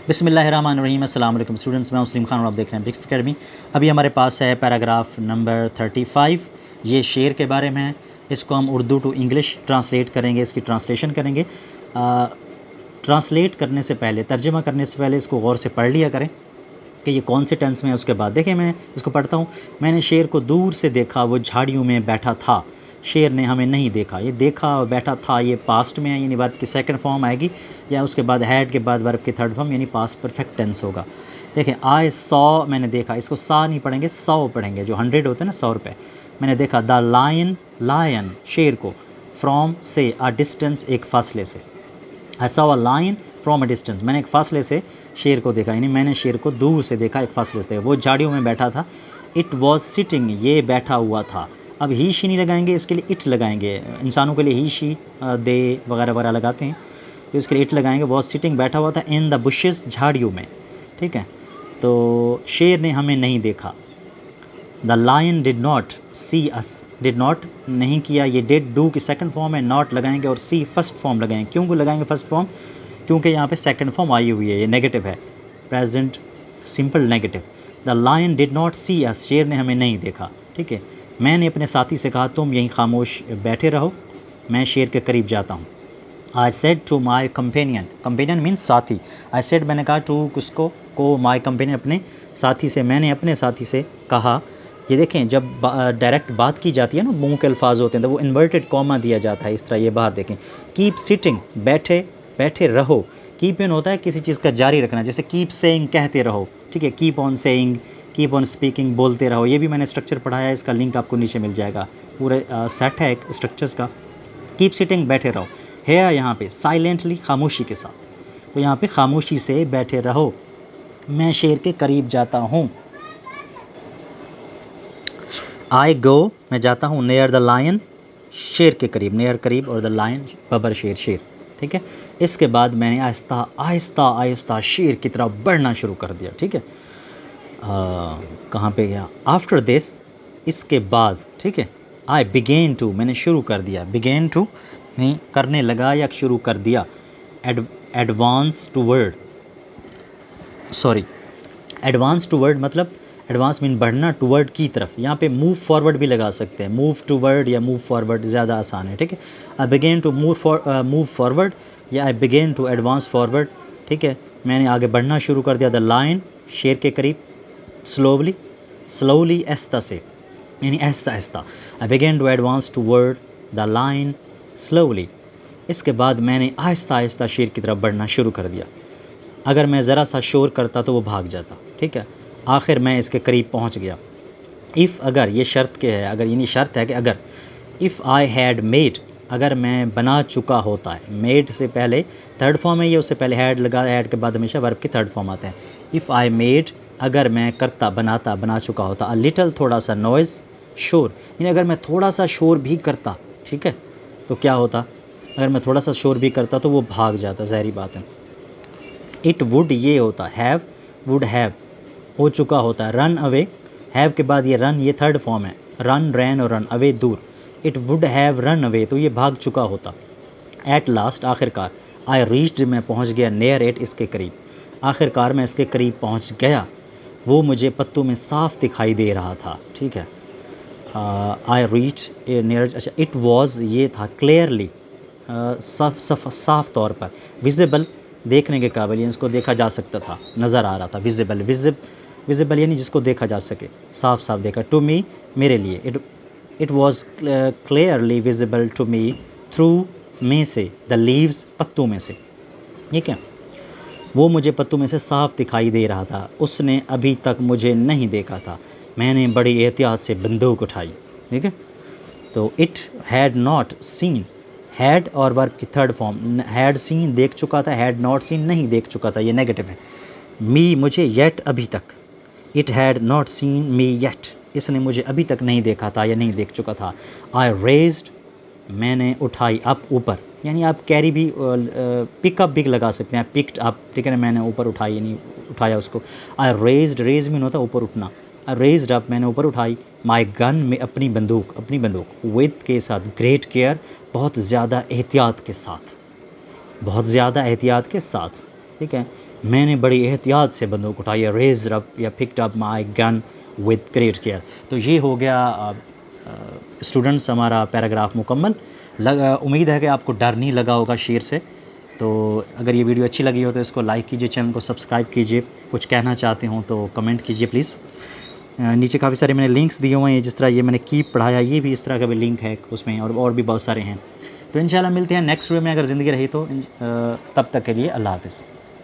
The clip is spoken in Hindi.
बिस्मिल्लाहिर्रहमानिर्रहीम। अस्सलाम वालेकुम स्टूडेंट्स, मैं मुस्लिम खान और आप देख रहे हैं ब्रिक्स एकेडमी। अभी हमारे पास है पैराग्राफ नंबर 35। ये शेर के बारे में है। इसको हम उर्दू टू इंग्लिश ट्रांसलेट करेंगे, इसकी ट्रांसलेशन करेंगे। ट्रांसलेट करने से पहले, तर्जुमा करने से पहले इसको गौर से पढ़ लिया करें कि ये कौन से टेंस में है। उसके बाद देखिए, मैं इसको पढ़ता हूँ। मैंने शेर को दूर से देखा, वो झाड़ियों में बैठा था। शेर ने हमें नहीं देखा। ये देखा और बैठा था, ये पास्ट में है, यानी वर्ब की सेकंड फॉर्म आएगी, या उसके बाद हैड के बाद वर्ब की थर्ड फॉर्म यानी पास्ट परफेक्ट टेंस होगा। देखें, आई सॉ, मैंने देखा। इसको सा नहीं पढ़ेंगे, 100 पढ़ेंगे। जो 100 होते हैं ना, 100 रुपये। मैंने देखा द लायन, लायन शेर को, फ्रॉम से, अ डिस्टेंस एक फासले से। I saw a lion from a distance, मैंने एक फासले से शेर को देखा, यानी मैंने शेर को दूर से देखा, एक फासले से देखा। वो झाड़ियों में बैठा था। इट वॉज सिटिंग, ये बैठा हुआ था। अब ही शी नहीं लगाएंगे, इसके लिए इट लगाएंगे। इंसानों के लिए ही शी, दे वगैरह वगैरह लगाते हैं, तो इसके लिए इट लगाएंगे। वॉज सिटिंग, बैठा हुआ था, इन द बुशेस, झाड़ियों में। ठीक है, तो शेर ने हमें नहीं देखा। The lion did not see us, did not नहीं किया, ये डिड डू की सेकंड फॉर्म है, नॉट लगाएंगे और सी फर्स्ट फॉर्म लगाएंगे। क्यों को लगाएंगे फर्स्ट फॉर्म? क्योंकि यहाँ पे सेकंड फॉर्म आई हुई है, ये नेगेटिव है, present simple negative. The lion did not see us, शेर ने हमें नहीं देखा। ठीक है, मैंने अपने साथी से कहा तुम यहीं खामोश बैठे रहो, मैं शेर के करीब जाता हूँ। I said to my companion, companion means साथी। आई सेड, मैंने कहा, टू किसको, को, माई कंपेनियन अपने साथी से, मैंने अपने साथी से कहा। ये देखें, जब डायरेक्ट बात की जाती है ना, मुंह के अल्फाज होते हैं, तो वो इन्वर्टेड कॉमा दिया जाता है इस तरह। ये बाहर देखें, कीप सिटिंग, बैठे बैठे रहो। कीप इन होता है किसी चीज़ का जारी रखना, जैसे कीप सेइंग, कहते रहो। ठीक है, keep on saying, keep on speaking, बोलते रहो। ये भी मैंने स्ट्रक्चर पढ़ाया है, इसका लिंक आपको नीचे मिल जाएगा। पूरे सेट है एक स्ट्रक्चर्स का। कीप सिटिंग, बैठे रहो। है यहाँ पे साइलेंटली, खामोशी के साथ। तो यहाँ पे खामोशी से बैठे रहो, मैं शेर के करीब जाता हूँ। आई गो, मैं जाता हूँ, नियर द लायन, शेर के करीब, नियर करीब, और द लायन बबर, शेर, शेर। ठीक है, इसके बाद मैंने आहिस्ता आहिस्ता आहिस्ता शेर की तरफ बढ़ना शुरू कर दिया। ठीक है, कहाँ पे गया? आफ्टर दिस, इसके बाद। ठीक है, आई बिगेन टू, मैंने शुरू कर दिया। बिगेन टू नहीं, करने लगा या शुरू कर दिया। Advance toward, sorry, advance toward मतलब, एडवांस मीन बढ़ना, टूवर्ड की तरफ। यहाँ पे मूव फॉरवर्ड भी लगा सकते हैं, मूव टूवर्ड या मूव फॉरवर्ड ज़्यादा आसान है। ठीक है, आई बिगेन टू मूव फॉरवर्ड, या आई बिगेन टू एडवांस फॉरवर्ड। ठीक है, मैंने आगे बढ़ना शुरू कर दिया। द लायन, शेर के करीब, स्लोवली, स्लोली, आहिस्ता से, यानी आहिस्ता आहिस्ता। I began to advance toward the lion slowly. इसके बाद मैंने आहिस्ता आहिस्ता शेर की तरफ बढ़ना शुरू कर दिया। अगर मैं ज़रा सा शोर करता तो वो भाग जाता। ठीक है, आखिर मैं इसके करीब पहुंच गया। इफ़, अगर, ये शर्त के है, अगर यानी शर्त है कि अगर। इफ़ आई हैड मेड, अगर मैं बना चुका होता है। मेड से पहले थर्ड फॉर्म है ये, उससे पहले हैड लगा, हैड के बाद हमेशा वर्ब की थर्ड फॉर्म आता है। इफ़ आई मेड, अगर मैं करता, बनाता, बना चुका होता। अ लिटल, थोड़ा सा, नॉइज़, शोर, यानी अगर मैं थोड़ा सा शोर भी करता। ठीक है, तो क्या होता? अगर मैं थोड़ा सा शोर भी करता तो वो भाग जाता, ज़ाहिरी बात है। इट वुड, ये होता, हैव, वुड हैव, हो चुका होता है। रन अवे, हैव के बाद ये रन, ये थर्ड फॉर्म है। रन, रैन और रन अवे, दूर। It would have run away, तो ये भाग चुका होता। एट लास्ट, आखिरकार। आई रीच्ड, मैं पहुंच गया। नियर इट, इसके करीब, आखिरकार मैं इसके करीब पहुंच गया। वो मुझे पत्तों में साफ दिखाई दे रहा था। ठीक है, आई रीच नियर, अच्छा, इट वॉज, ये था, क्लियरली, साफ तौर पर। विजिबल, देखने के काबिल, यानी इसको देखा जा सकता था, नज़र आ रहा था। विजिबल, विजिबल यानी जिसको देखा जा सके, साफ साफ देखा। टू मी, मेरे लिए। It was clearly visible to me through, में से, द लीव्स, पत्तों में से। ठीक है, वो मुझे पत्तों में से साफ दिखाई दे रहा था। उसने अभी तक मुझे नहीं देखा था। मैंने बड़ी एहतियात से बंदूक उठाई। ठीक है, तो it had not seen, had और वर्ब की थर्ड फॉर्म। हैड सीन, देख चुका था। हैड नॉट सीन, नहीं देख चुका था, ये नेगेटिव है। मी, मुझे, येट, अभी तक। It had not seen me yet, इसने मुझे अभी तक नहीं देखा था या नहीं देख चुका था। आई रेज्ड, मैंने उठाई, अप, ऊपर, यानी आप कैरी भी, पिकअप भी लगा सकते हैं, पिक्ड अप। ठीक है ना, मैंने ऊपर उठाई, यानी उठाया उसको। आई रेज्ड, रेज मीन होता है ऊपर उठना। आई रेज्ड अप, मैंने ऊपर उठाई। माई गन, में, अपनी बंदूक, अपनी बंदूक। विद के साथ, ग्रेट केयर, बहुत ज़्यादा एहतियात के साथ, बहुत ज़्यादा एहतियात के साथ। ठीक है। मैंने बड़ी एहतियात से बंदूक उठाई है, रेज अप या picked up my gun with great care. तो ये हो गया स्टूडेंट्स हमारा पैराग्राफ मुकम्मल। उम्मीद है कि आपको डर नहीं लगा होगा शेर से। तो अगर ये वीडियो अच्छी लगी हो तो इसको लाइक कीजिए, चैनल को सब्सक्राइब कीजिए, कुछ कहना चाहते हो तो कमेंट कीजिए प्लीज़। नीचे काफ़ी सारे मैंने लिंक्स दिए हुए हैं, जिस तरह ये मैंने कीप पढ़ाया, ये भी इस तरह का भी लिंक है उसमें, और भी बहुत सारे हैं। तो इंशाल्लाह मिलते हैं नेक्स्ट वीडियो में अगर ज़िंदगी रही तो। तब तक के लिए अल्लाह हाफ़िज़।